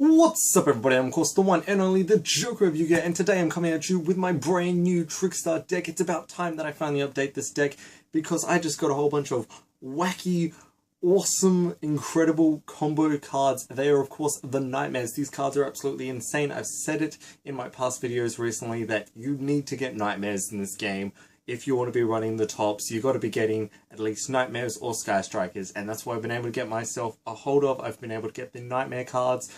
What's up everybody, I'm of course the one and only the Joker of YUGIOH, and today I'm coming at you with my brand new Trickstar deck. It's about time that I finally update this deck because I just got a whole bunch of wacky, awesome, incredible combo cards. They are of course the Knightmares. These cards are absolutely insane. I've said it in my past videos recently that you need to get Knightmares in this game. If you want to be running the tops, you've got to be getting at least Knightmares or Sky Strikers, and that's what I've been able to get myself a hold of. I've been able to get the Knightmare cards.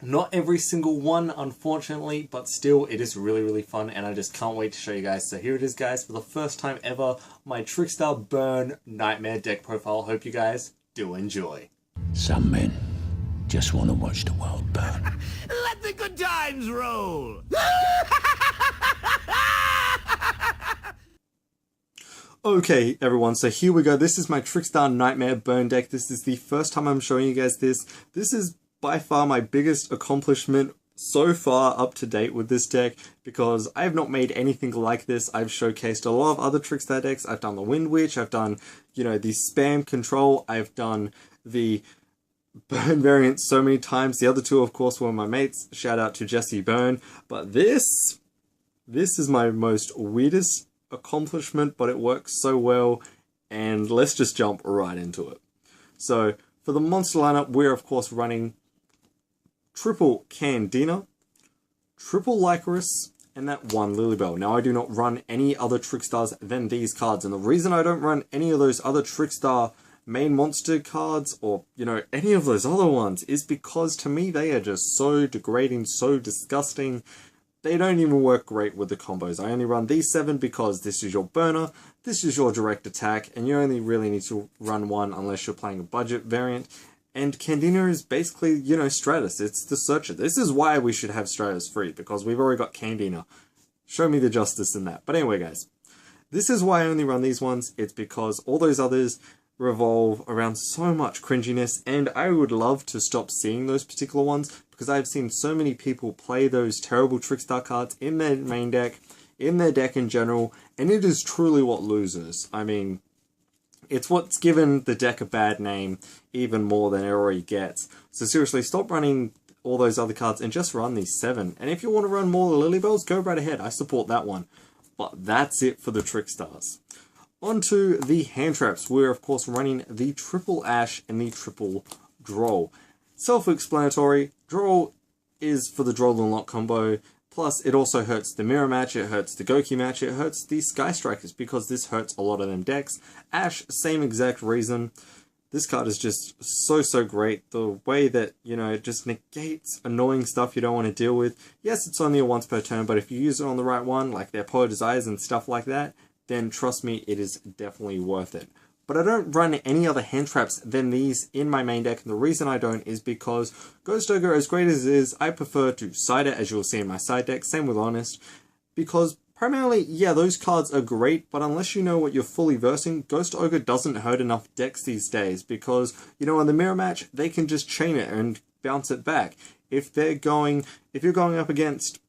Not every single one, unfortunately, but still, it is really fun, and I just can't wait to show you guys. So here it is, guys, for the first time ever, my Trickstar Burn Knightmare deck profile. Hope you guys do enjoy. Some men just want to watch the world burn. Let the good times roll! Okay, everyone, so here we go. This is my Trickstar Knightmare Burn deck. This is the first time I'm showing you guys this. This is by far my biggest accomplishment so far up to date with this deck, because I have not made anything like this. I've showcased a lot of other Trickstar decks. I've done the Wind Witch, I've done, you know, the Spam Control, I've done the Burn variant so many times. The other two, of course, were my mates. Shout out to Jesse Burn. But this is my most weirdest accomplishment, but it works so well, and let's just jump right into it. So, for the monster lineup, we're of course running triple Candina, triple Lycoris, and that one Lilybell. Now, I do not run any other Trickstars than these cards, and the reason I don't run any of those other Trickstar main monster cards, or, you know, any of those other ones, is because to me they are just so degrading, so disgusting. They don't even work great with the combos. I only run these 7 because this is your burner, this is your direct attack, and you only really need to run one unless you're playing a budget variant. And Candina is basically, you know, Stratos. It's the Searcher. This is why we should have Stratos free, because we've already got Candina. Show me the justice in that. But anyway, guys, this is why I only run these ones. It's because all those others revolve around so much cringiness, and I would love to stop seeing those particular ones, because I've seen so many people play those terrible Trickstar cards in their main deck, in their deck in general, and it is truly what loses. I mean, it's what's given the deck a bad name even more than it already gets. So seriously, stop running all those other cards and just run these 7. And if you want to run more Lilybells, go right ahead. I support that one. But that's it for the Trickstars. On to the hand traps. We're of course running the triple Ash and the triple Droll. Self-explanatory, Droll is for the Droll and Lock combo. Plus, it also hurts the Mirror match, it hurts the Goki match, it hurts the Sky Strikers, because this hurts a lot of them decks. Ash, same exact reason. This card is just so great. The way that, you know, it just negates annoying stuff you don't want to deal with. Yes, it's only a once per turn, but if you use it on the right one, like their Polar Desires and stuff like that, then trust me, it is definitely worth it. But I don't run any other hand traps than these in my main deck, and the reason I don't is because Ghost Ogre, as great as it is, I prefer to side it, as you'll see in my side deck, same with Honest, because primarily, yeah, those cards are great, but unless you know what you're fully versing, Ghost Ogre doesn't hurt enough decks these days, because, you know, in the Mirror match, they can just chain it and bounce it back. If you're going up against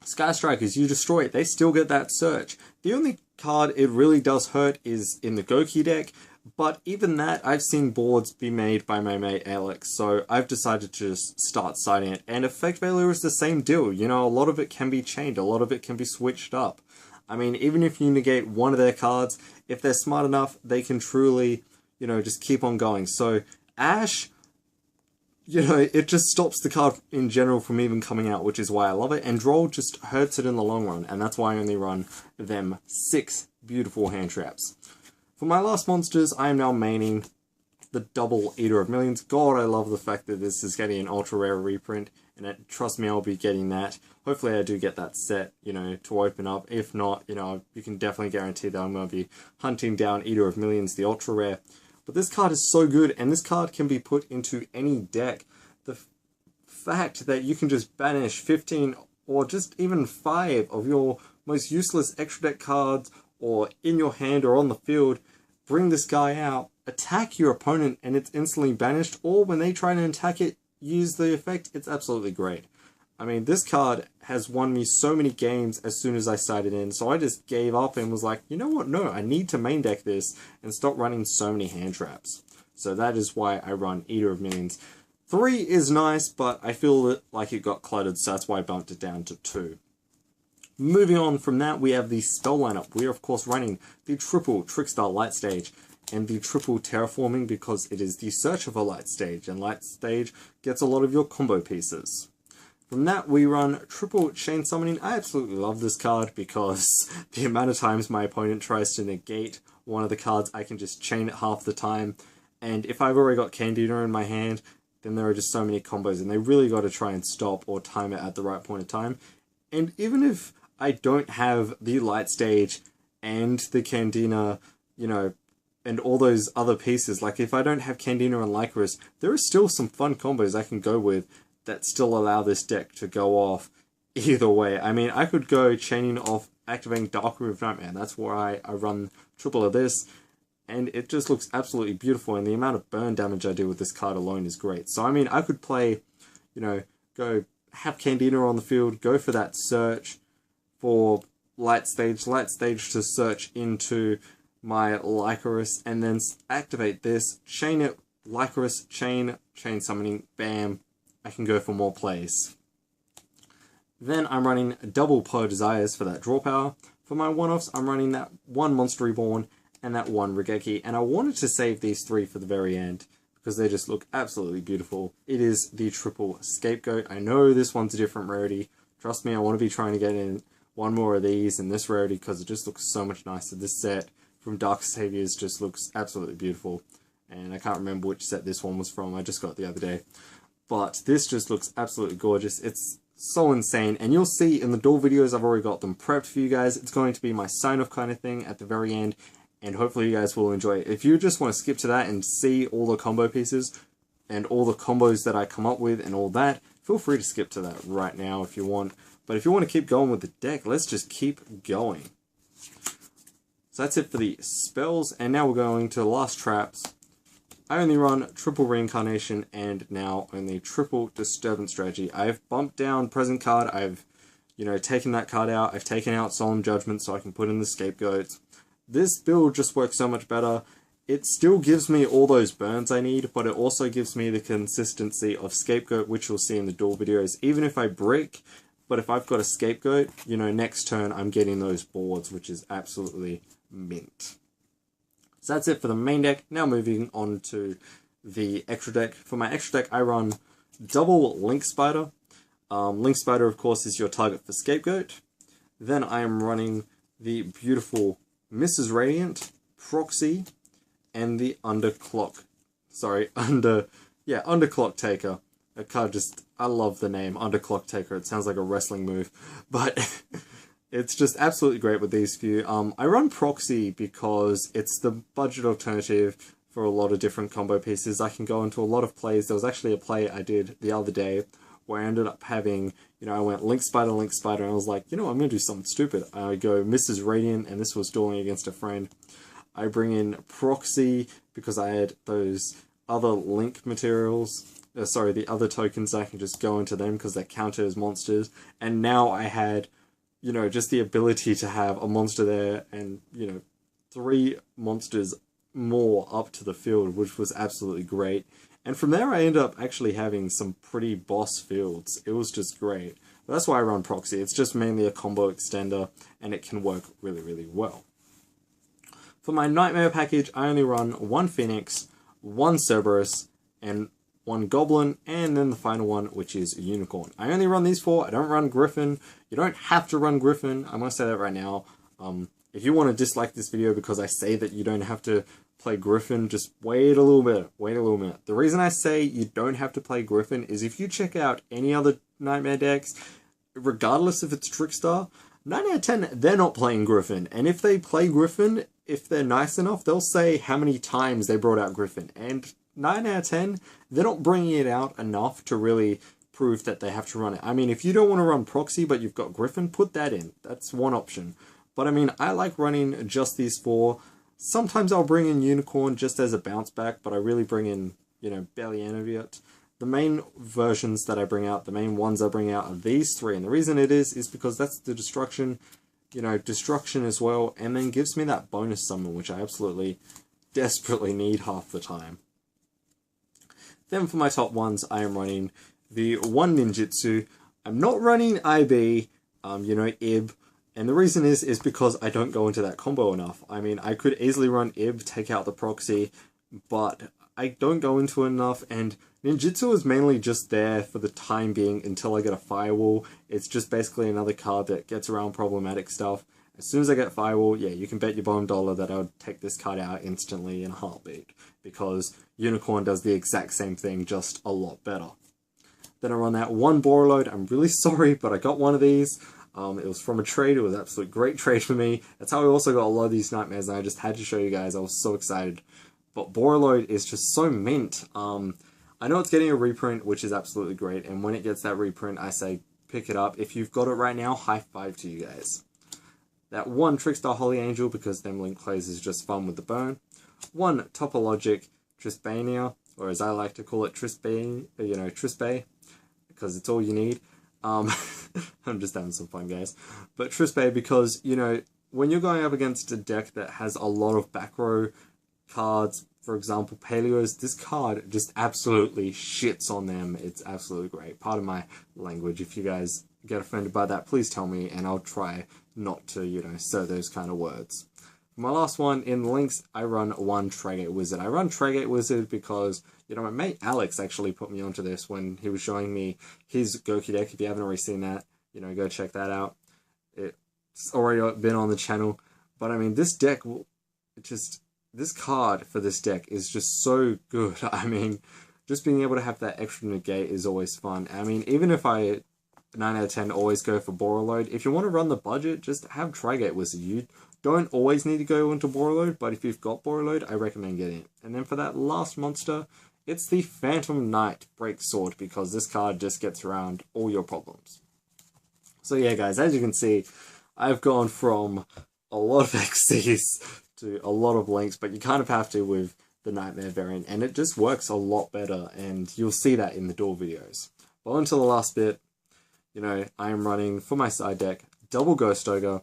Sky Strikers, you destroy it, they still get that search. The only card it really does hurt is in the Goki deck, but even that, I've seen boards be made by my mate Alex, so I've decided to just start siding it. And Effect Veiler is the same deal, you know, a lot of it can be chained, a lot of it can be switched up. I mean, even if you negate one of their cards, if they're smart enough, they can truly, you know, just keep on going. So, Ash, you know, it just stops the card in general from even coming out, which is why I love it, and Droll just hurts it in the long run, and that's why I only run them 6 beautiful hand traps. For my last monsters, I am now maining the double Eater of Millions. God, I love the fact that this is getting an ultra rare reprint, and trust me, I'll be getting that. Hopefully I do get that set, you know, to open up. If not, you know, you can definitely guarantee that I'm going to be hunting down Eater of Millions, the ultra rare. But this card is so good, and this card can be put into any deck. The fact that you can just banish 15 or just even 5 of your most useless extra deck cards, or in your hand or on the field, bring this guy out, attack your opponent, and it's instantly banished, or when they try to attack it, use the effect, it's absolutely great. I mean, this card has won me so many games as soon as I sided in, so I just gave up and was like, you know what, no, I need to main deck this and stop running so many hand traps. So that is why I run Eater of Millions. 3 is nice, but I feel like it got cluttered, so that's why I bumped it down to 2. Moving on from that, we have the spell lineup. We are, of course, running the triple Trickstar Light Stage and the triple Terraforming because it is the Search of a Light Stage, and Light Stage gets a lot of your combo pieces. From that, we run triple Chain Summoning. I absolutely love this card because the amount of times my opponent tries to negate one of the cards, I can just chain it half the time. And if I've already got Candido in my hand, then there are just so many combos, and they really got to try and stop or time it at the right point of time. And even if I don't have the Light Stage and the Candina, you know, and all those other pieces, like if I don't have Candina and Lycoris, there are still some fun combos I can go with that still allow this deck to go off either way. I mean, I could go chaining off activating Dark Room of Knightmare, and that's why I run triple of this. And it just looks absolutely beautiful, and the amount of burn damage I do with this card alone is great. So, I mean, I could play, you know, go have Candina on the field, go for that search for Light Stage to search into my Lycoris, and then activate this, chain it, Lycoris, chain summoning, bam, I can go for more plays. Then I'm running double Power Desires for that draw power. For my one-offs, I'm running that one Monster Reborn and that one Regeki, and I wanted to save these 3 for the very end because they just look absolutely beautiful. It is the triple Scapegoat. I know this one's a different rarity. Trust me, I want to be trying to get in one more of these in this rarity because it just looks so much nicer. This set from Dark Saviors just looks absolutely beautiful, and I can't remember which set this one was from. I just got it the other day. But this just looks absolutely gorgeous. It's so insane, and you'll see in the duel videos, I've already got them prepped for you guys. It's going to be my sign-off kind of thing at the very end, and hopefully you guys will enjoy it. If you just want to skip to that and see all the combo pieces and all the combos that I come up with and all that, feel free to skip to that right now if you want. But if you want to keep going with the deck, let's just keep going. So that's it for the spells, and now we're going to the last traps. I only run triple Reincarnation and now only triple Disturbance Strategy. I've bumped down Present card, I've, you know, taken that card out, I've taken out Solemn Judgment so I can put in the Scapegoats. This build just works so much better. It still gives me all those burns I need, but it also gives me the consistency of Scapegoat, which you'll see in the duel videos. Even if I brick, but if I've got a Scapegoat, you know, next turn I'm getting those boards, which is absolutely mint. So that's it for the main deck. Now moving on to the extra deck. For my extra deck, I run double Link Spider. Link Spider, of course, is your target for Scapegoat. Then I am running the beautiful Mrs. Radiant, Proxy, and the Underclock Taker. A card just, I love the name, Underclock Taker. It sounds like a wrestling move, but it's just absolutely great with these few. I run Proxy because it's the budget alternative for a lot of different combo pieces. I can go into a lot of plays. There was actually a play I did the other day where I ended up having, you know, I went Link Spider, and I was like, you know, I'm going to do something stupid. I go Mrs. Radiant, and this was dueling against a friend. I bring in Proxy because I had those other Link materials. The other tokens, I can just go into them because they count as monsters. And now I had, you know, just the ability to have a monster there and, you know, 3 monsters more up to the field, which was absolutely great. And from there I ended up actually having some pretty boss fields. It was just great. But that's why I run Proxy. It's just mainly a combo extender, and it can work really, really well. For my Nightmare package, I only run 1 Phoenix, 1 Cerberus, and 1 Goblin, and then the final one, which is Unicorn. I only run these 4. I don't run Griffin. You don't have to run Griffin. I'm going to say that right now. If you want to dislike this video because I say that you don't have to play Griffin, just wait a little bit. Wait a little minute. The reason I say you don't have to play Griffin is if you check out any other Nightmare decks, regardless if it's Trickstar, 9 out of 10, they're not playing Griffin. And if they play Griffin, if they're nice enough, they'll say how many times they brought out Griffin. And 9 out of 10, they're not bringing it out enough to really prove that they have to run it. I mean, if you don't want to run Proxy, but you've got Griffin, put that in. That's one option. But I mean, I like running just these 4. Sometimes I'll bring in Unicorn just as a bounce back, but I really bring in, you know, barely any of it. The main versions that I bring out, the main ones I bring out are these 3. And the reason it is because that's the destruction, you know, destruction as well, and then gives me that bonus summon, which I absolutely desperately need half the time. Then for my top ones, I am running the one ninjutsu. I'm not running IB, you know, IB. And the reason is because I don't go into that combo enough. I mean, I could easily run IB, take out the proxy, but I don't go into it enough, and ninjutsu is mainly just there for the time being until I get a firewall. It's just basically another card that gets around problematic stuff. As soon as I get firewall, yeah, you can bet your bottom dollar that I would take this card out instantly in a heartbeat, because Unicorn does the exact same thing, just a lot better. Then I run that one Borreload. I'm really sorry, but I got one of these. It was from a trade. It was an absolute great trade for me. That's how I also got a lot of these Knightmares, and I just had to show you guys. I was so excited. But Borreload is just so mint. I know it's getting a reprint, which is absolutely great, and when it gets that reprint, I say pick it up. If you've got it right now, high five to you guys. That one Trickstar Holy Angel, because them link plays is just fun with the bone. One Topologic Trispania, or as I like to call it, Trisbane, you know, Trisbay, because it's all you need. I'm just having some fun, guys. But Trisbay, because, you know, when you're going up against a deck that has a lot of back row cards, for example, Paleos, this card just absolutely shits on them. It's absolutely great. Pardon my language. If you guys get offended by that, please tell me, and I'll try not to, you know, say those kind of words. My last one in links, I run one Tregate Wizard. I run Tregate Wizard because, you know, my mate Alex actually put me onto this when he was showing me his Goki deck. If you haven't already seen that, you know, go check that out. It's already been on the channel. But I mean, this deck, this card for this deck is just so good. I mean, just being able to have that extra negate is always fun. I mean, even if I 9 out of 10 always go for Borreload, if you want to run the budget, just have Tregate Wizard. You don't always need to go into Borreload, but if you've got Borreload, I recommend getting it. And then for that last monster, it's the Phantom Knight Breaksword, because this card just gets around all your problems. So yeah, guys, as you can see, I've gone from a lot of XCs to a lot of links, but you kind of have to with the Knightmare variant, and it just works a lot better, and you'll see that in the duel videos. Well, until the last bit, you know, I am running, for my side deck, double Ghost Ogre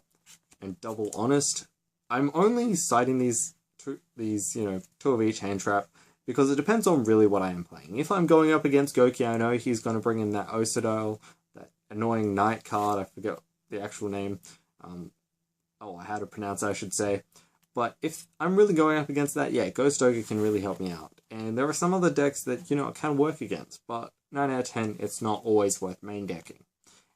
and double Honest. I'm only citing these, you know, two of each hand trap, because it depends on really what I am playing. If I'm going up against Goki, I know he's going to bring in that Osadole, that annoying Knight card, I forget the actual name, how to pronounce it, I should say. But if I'm really going up against that, yeah, Ghost Ogre can really help me out. And there are some other decks that, you know, it can work against, but 9 out of 10, it's not always worth main decking.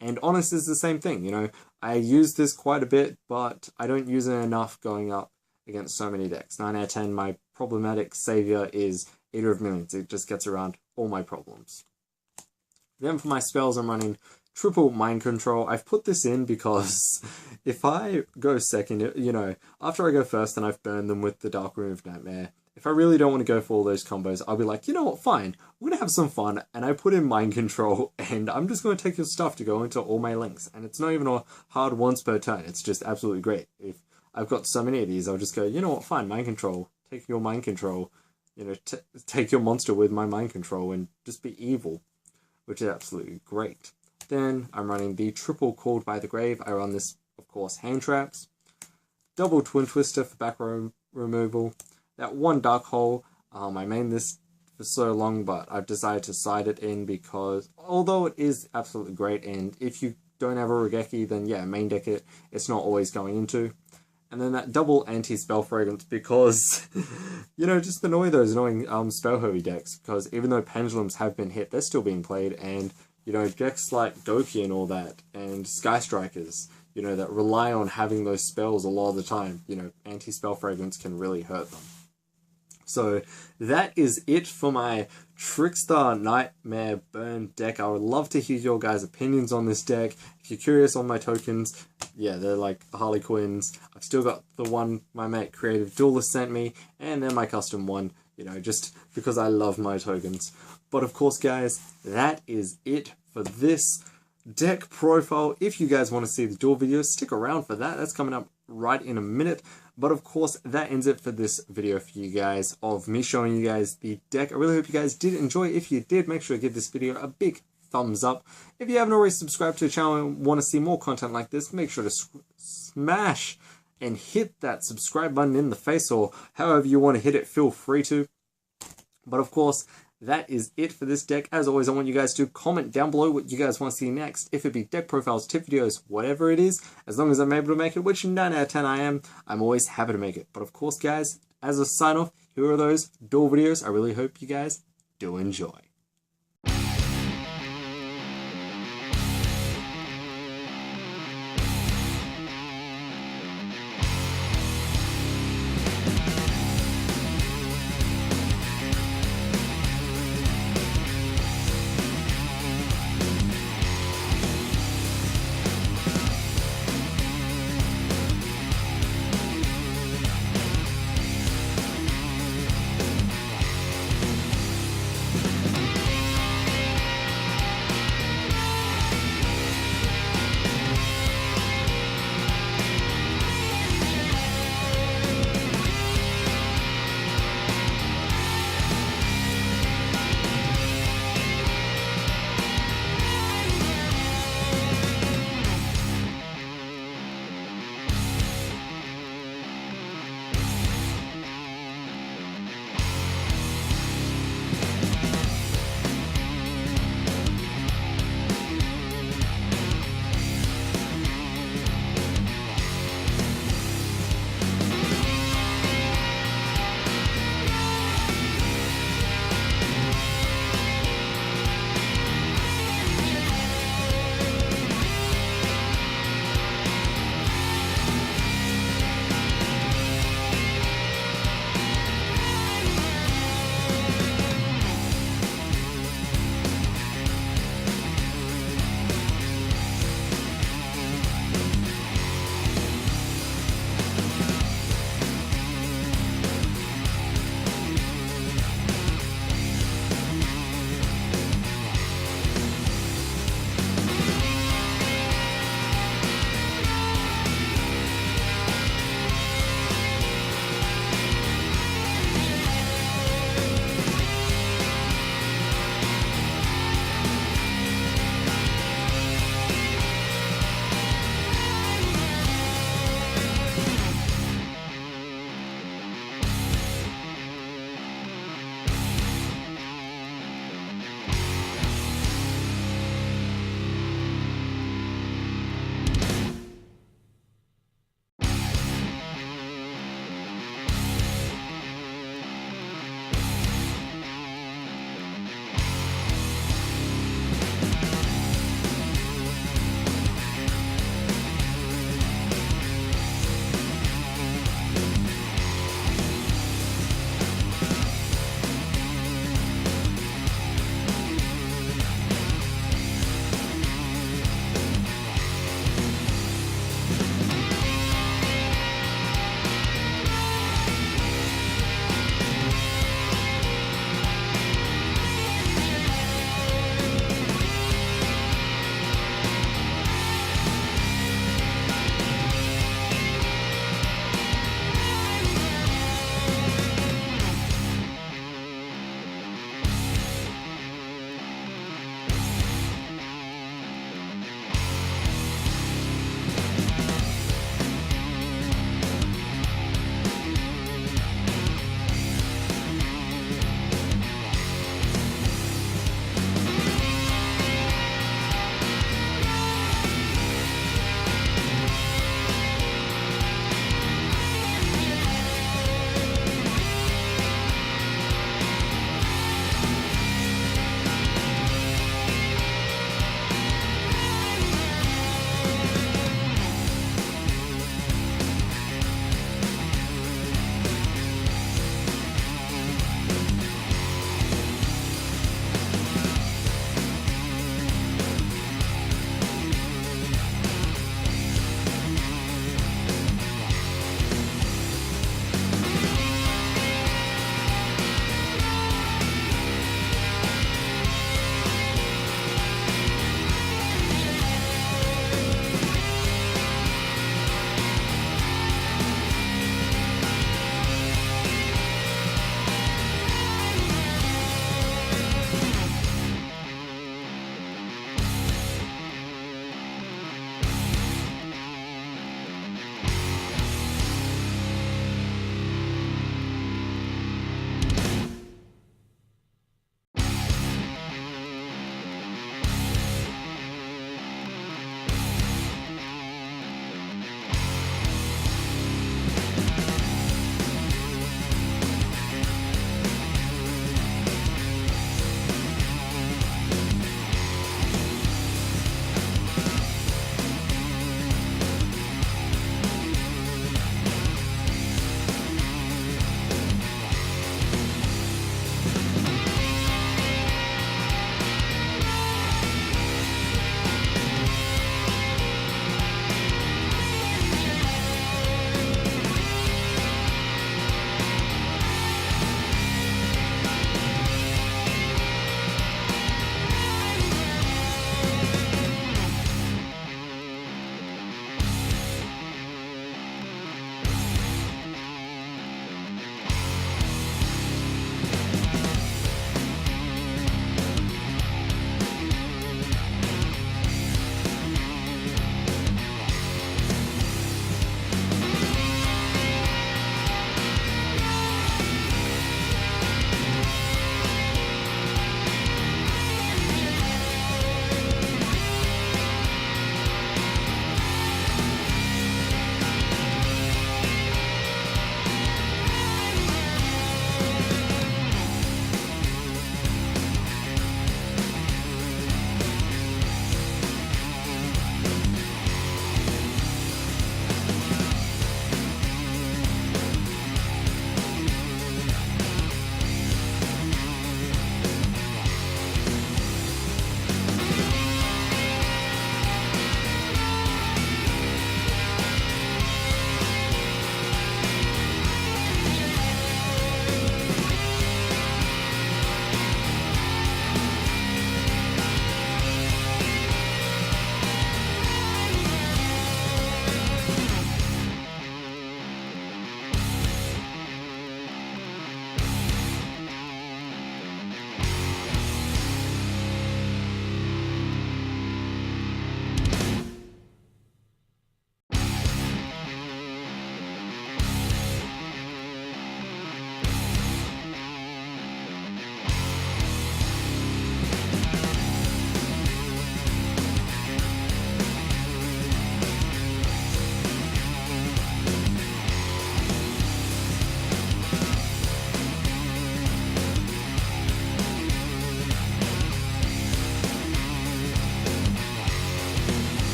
And Honest is the same thing, you know, I use this quite a bit, but I don't use it enough going up against so many decks. 9 out of 10, my problematic savior is Eater of Millions. It just gets around all my problems. Then for my spells, I'm running triple Mind Control. I've put this in because if I go second, you know, after I go first and I've burned them with the Dark Room of Knightmare, if I really don't want to go for all those combos, I'll be like, you know what, fine, we're going to have some fun, and I put in Mind Control, and I'm just going to take your stuff to go into all my links, and it's not even a hard once per turn, it's just absolutely great. If I've got so many of these, I'll just go, you know what, fine, Mind Control, take your Mind Control, you know, take your monster with my Mind Control, and just be evil, which is absolutely great. Then I'm running the triple Called by the Grave. I run this, of course, hand traps, double Twin Twister for back row removal, that one Dark Hole. I mained this for so long, but I've decided to side it in because, although it is absolutely great, and if you don't have a Regeki, then yeah, main deck it, it's not always going into. And then that double Anti-Spell Fragrance, because, you know, just annoy those annoying spell-heavy decks, because even though Pendulums have been hit, they're still being played, and, you know, decks like Goki and all that, and Sky Strikers, you know, that rely on having those spells a lot of the time, you know, Anti-Spell Fragrance can really hurt them. So that is it for my Trickstar Knightmare Burn deck. I would love to hear your guys' opinions on this deck. If you're curious on my tokens, yeah, they're like Harley Quinns. I've still got the one my mate Creative Duelist sent me, and then my custom one, you know, just because I love my tokens. But of course, guys, that is it for this deck profile. If you guys want to see the duel video, stick around for that. That's coming up right in a minute. But of course, that ends it for this video for you guys, of me showing you guys the deck. I really hope you guys did enjoy. If you did, make sure to give this video a big thumbs up. If you haven't already subscribed to the channel and want to see more content like this, make sure to smash and hit that subscribe button in the face, or however you want to hit it, feel free to. But of course, that is it for this deck. As always, I want you guys to comment down below what you guys want to see next. If it be deck profiles, tip videos, whatever it is, as long as I'm able to make it, which 9 out of 10 I am, I'm always happy to make it. But of course, guys, as a sign off, here are those duel videos. I really hope you guys do enjoy.